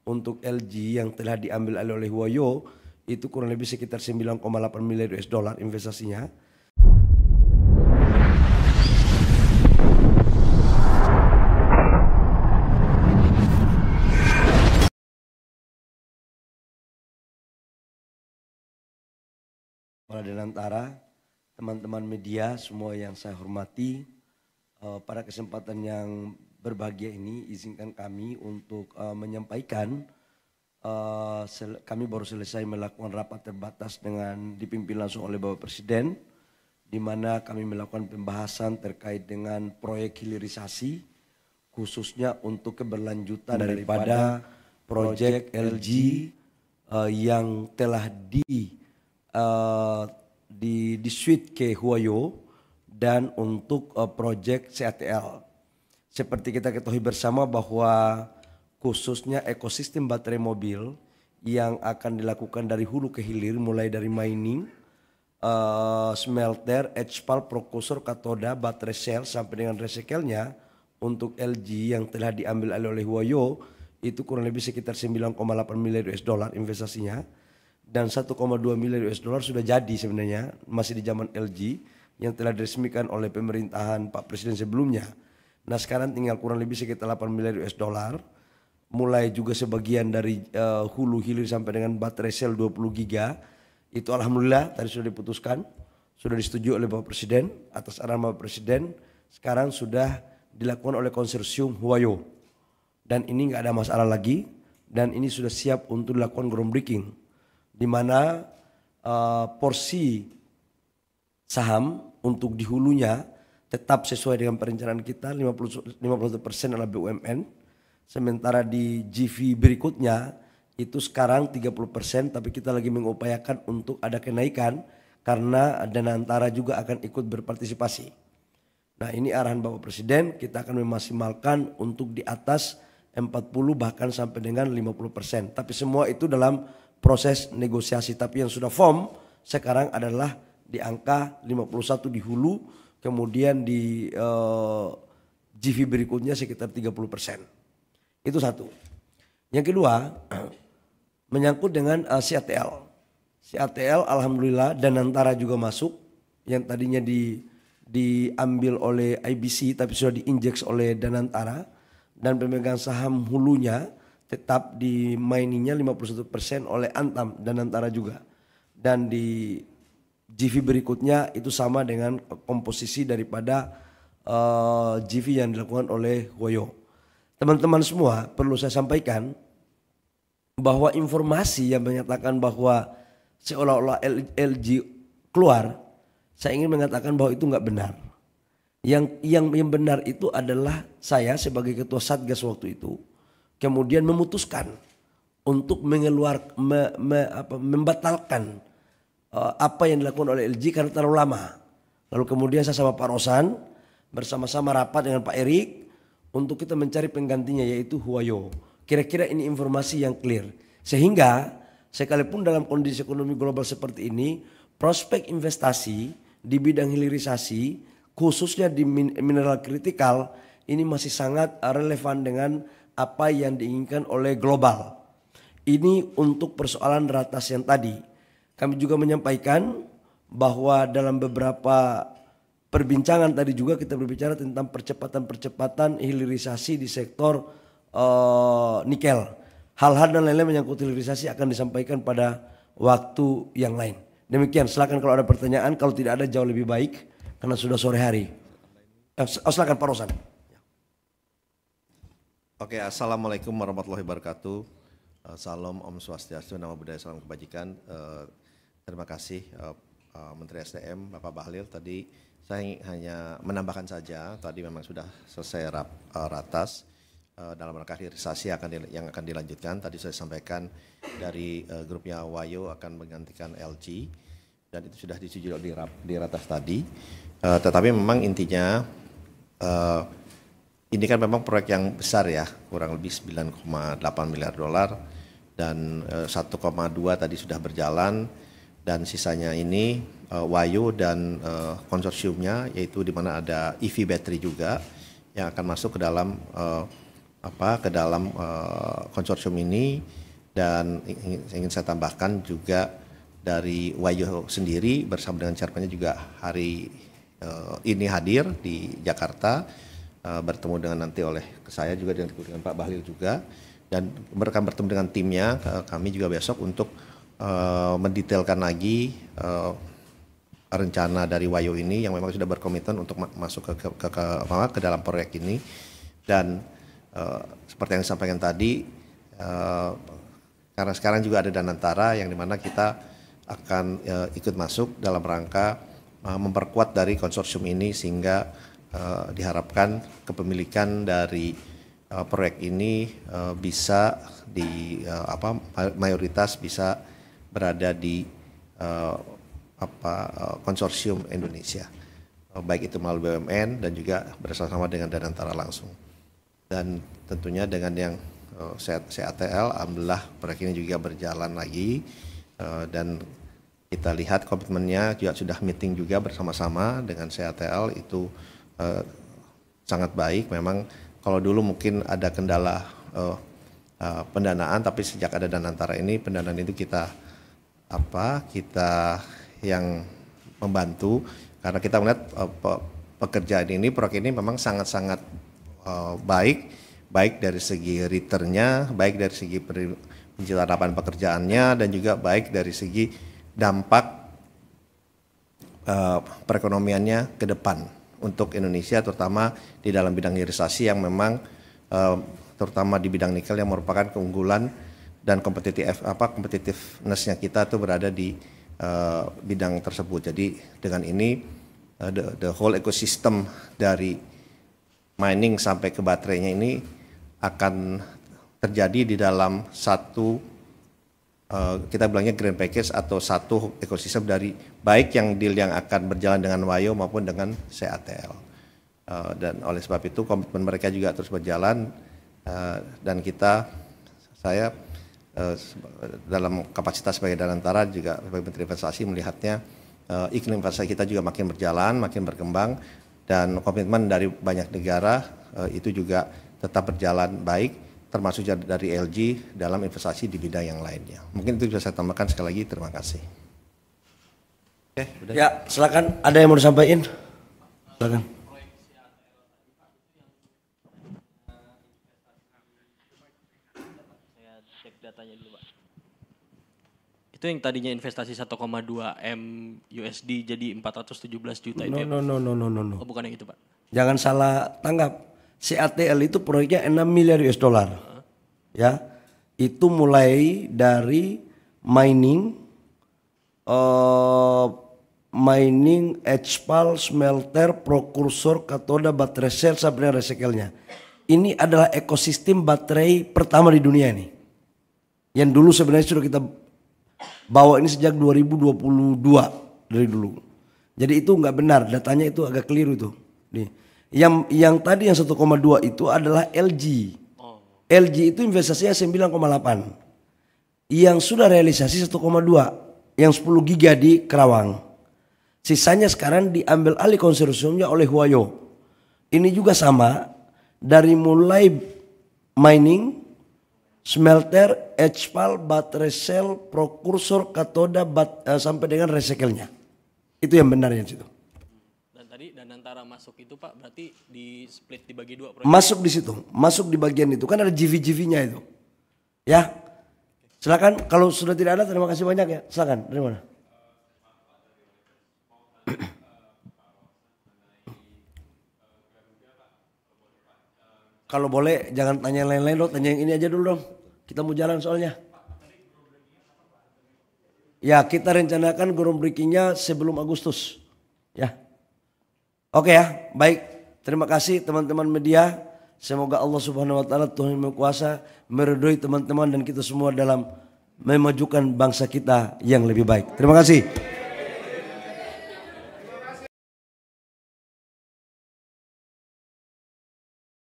untuk LG yang telah diambil alih oleh Huayo itu kurang lebih sekitar 9,8 miliar US dollar investasinya. Danantara, teman-teman media semua yang saya hormati, pada kesempatan yang berbahagia ini izinkan kami untuk menyampaikan kami baru selesai melakukan rapat terbatas dengan dipimpin langsung oleh Bapak Presiden, di mana kami melakukan pembahasan terkait dengan proyek hilirisasi khususnya untuk keberlanjutan daripada proyek LG yang telah di switch ke Huayo dan untuk proyek CATL. Seperti kita ketahui bersama bahwa khususnya ekosistem baterai mobil yang akan dilakukan dari hulu ke hilir mulai dari mining, smelter, HPAL, precursor, katoda, baterai sel sampai dengan recycle-nya untuk LG yang telah diambil alih oleh Huayo itu kurang lebih sekitar 9,8 miliar US dollar investasinya. Dan 1,2 miliar US dollar sudah jadi sebenarnya masih di zaman LG yang telah diresmikan oleh pemerintahan Pak Presiden sebelumnya. Nah sekarang tinggal kurang lebih sekitar 8 miliar US dollar. Mulai juga sebagian dari hulu hilir sampai dengan baterai sel 20 giga. Itu alhamdulillah tadi sudah diputuskan, sudah disetujui oleh Bapak Presiden. Atas arahan Bapak Presiden sekarang sudah dilakukan oleh konsorsium Huayo. Dan ini nggak ada masalah lagi dan ini sudah siap untuk dilakukan groundbreaking, di mana porsi saham untuk di hulunya tetap sesuai dengan perencanaan kita 50% adalah BUMN, sementara di GV berikutnya itu sekarang 30%, tapi kita lagi mengupayakan untuk ada kenaikan karena Danantara juga akan ikut berpartisipasi. Nah ini arahan Bapak Presiden, kita akan memaksimalkan untuk di atas 40 bahkan sampai dengan 50%, tapi semua itu dalam proses negosiasi. Tapi yang sudah firm sekarang adalah di angka 51 di hulu, kemudian di GV berikutnya sekitar 30%. Itu satu. Yang kedua, menyangkut dengan CATL. CATL alhamdulillah Danantara juga masuk, yang tadinya diambil oleh IBC tapi sudah diinjek oleh Danantara, dan pemegang saham hulunya tetap di miningnya 51% oleh Antam dan Danantara juga. Dan di GV berikutnya itu sama dengan komposisi daripada GV yang dilakukan oleh Huayo. Teman-teman semua perlu saya sampaikan bahwa informasi yang menyatakan bahwa seolah-olah LG keluar, saya ingin mengatakan bahwa itu nggak benar. Yang benar itu adalah saya sebagai ketua Satgas waktu itu kemudian memutuskan untuk membatalkan apa yang dilakukan oleh LG karena terlalu lama. Lalu kemudian saya sama Pak Rosan bersama-sama rapat dengan Pak Erik untuk kita mencari penggantinya yaitu Huayo. Kira-kira ini informasi yang clear. Sehingga sekalipun dalam kondisi ekonomi global seperti ini, prospek investasi di bidang hilirisasi khususnya di mineral kritikal ini masih sangat relevan dengan apa yang diinginkan oleh global. Ini untuk persoalan ratas yang tadi. Kami juga menyampaikan bahwa dalam beberapa perbincangan tadi juga kita berbicara tentang percepatan hilirisasi di sektor nikel. Hal-hal dan lain-lain menyangkut hilirisasi akan disampaikan pada waktu yang lain. Demikian, silakan kalau ada pertanyaan, kalau tidak ada jauh lebih baik karena sudah sore hari. Silakan Pak Rosan. Oke, assalamualaikum warahmatullahi wabarakatuh. Salam Om Swastiastu, Namo Buddhaya, salam kebajikan. Terima kasih Menteri SDM Bapak Bahlil. Tadi saya hanya menambahkan saja, tadi memang sudah selesai ratas dalam rangka hilirisasi yang akan dilanjutkan. Tadi saya sampaikan dari grupnya Huayo akan menggantikan LG dan itu sudah disetujui di ratas tadi. Tetapi memang intinya ini kan memang proyek yang besar ya, kurang lebih 9,8 miliar dolar dan 1,2 tadi sudah berjalan dan sisanya ini Huayo dan konsorsiumnya, yaitu di mana ada EV battery juga yang akan masuk ke dalam ke dalam konsorsium ini. Dan ingin saya tambahkan juga dari Wayo sendiri bersama dengan chairman-nya juga hari ini hadir di Jakarta, bertemu dengan nanti oleh saya juga dengan Pak Bahlil juga, dan mereka bertemu dengan timnya. Kami juga besok untuk mendetailkan lagi rencana dari Wayo ini yang memang sudah berkomitmen untuk masuk ke dalam proyek ini. Dan seperti yang disampaikan tadi, karena sekarang juga ada Danantara yang dimana kita akan ikut masuk dalam rangka memperkuat dari konsorsium ini, sehingga diharapkan kepemilikan dari proyek ini bisa mayoritas bisa berada di konsorsium Indonesia, baik itu melalui BUMN dan juga bersama-sama dengan Danantara langsung. Dan tentunya dengan yang CATL, alhamdulillah proyek ini juga berjalan lagi, dan kita lihat komitmennya juga sudah meeting juga bersama-sama dengan CATL itu sangat baik. Memang kalau dulu mungkin ada kendala pendanaan, tapi sejak ada Danantara ini pendanaan itu kita yang membantu, karena kita melihat pekerjaan ini, proyek ini memang sangat-sangat baik dari segi returnnya, baik dari segi penciptaan lapangan pekerjaannya, dan juga baik dari segi dampak perekonomiannya ke depan untuk Indonesia, terutama di dalam bidang hilirisasi yang memang terutama di bidang nikel yang merupakan keunggulan dan competitiveness-nya kita itu berada di bidang tersebut. Jadi dengan ini the whole ecosystem dari mining sampai ke baterainya ini akan terjadi di dalam satu kita bilangnya green package atau satu ekosistem dari baik yang deal yang akan berjalan dengan Wayo maupun dengan CATL. Dan oleh sebab itu komitmen mereka juga terus berjalan, dan saya dalam kapasitas sebagai Danantara juga sebagai Menteri Investasi melihatnya iklim investasi kita juga makin berjalan, makin berkembang, dan komitmen dari banyak negara itu juga tetap berjalan baik, termasuk dari LG dalam investasi di bidang yang lainnya. Mungkin itu bisa saya tambahkan. Sekali lagi terima kasih. Oke, udah. Ya, silakan. Ada yang mau disampaikan? Silakan. Saya cek datanya dulu, Pak. Itu yang tadinya investasi 1,2 M USD jadi 417 juta itu. No. Oh, bukan yang itu, Pak. Jangan salah tanggap. CATL itu proyeknya 6 miliar US dollar. Ya. Itu mulai dari mining HPAL, smelter, prokursor, katoda, baterai sel sampai dengan recycle-nya. Ini adalah ekosistem baterai pertama di dunia ini. Yang dulu sebenarnya sudah kita bawa ini sejak 2022 dari dulu. Jadi itu nggak benar, datanya itu agak keliru itu. Nih. Yang tadi yang 1,2 itu adalah LG. LG itu investasinya 9,8. Yang sudah realisasi 1,2. Yang 10 giga di Kerawang. Sisanya sekarang diambil alih konsorsiumnya oleh Huayo. Ini juga sama, dari mulai mining, smelter, HPAL, baterai sel, prokursor, katoda, sampai dengan recycle-nya. Itu yang benarnya di situ. Dan tadi Danantara masuk itu, Pak, berarti di split dibagi dua proyek. Masuk di situ, masuk di bagian itu. Kan ada GV-GV-nya itu. Ya. Silakan, kalau sudah tidak ada terima kasih banyak ya. Silakan, dari mana? Kalau boleh jangan tanya yang lain-lain dong, tanya yang ini aja dulu dong. Kita mau jalan soalnya. Ya, kita rencanakan groundbreaking-nya sebelum Agustus. Ya. Oke ya, baik. Terima kasih teman-teman media. Semoga Allah Subhanahu wa taala Tuhan yang Maha Kuasa meridhoi teman-teman dan kita semua dalam memajukan bangsa kita yang lebih baik. Terima kasih.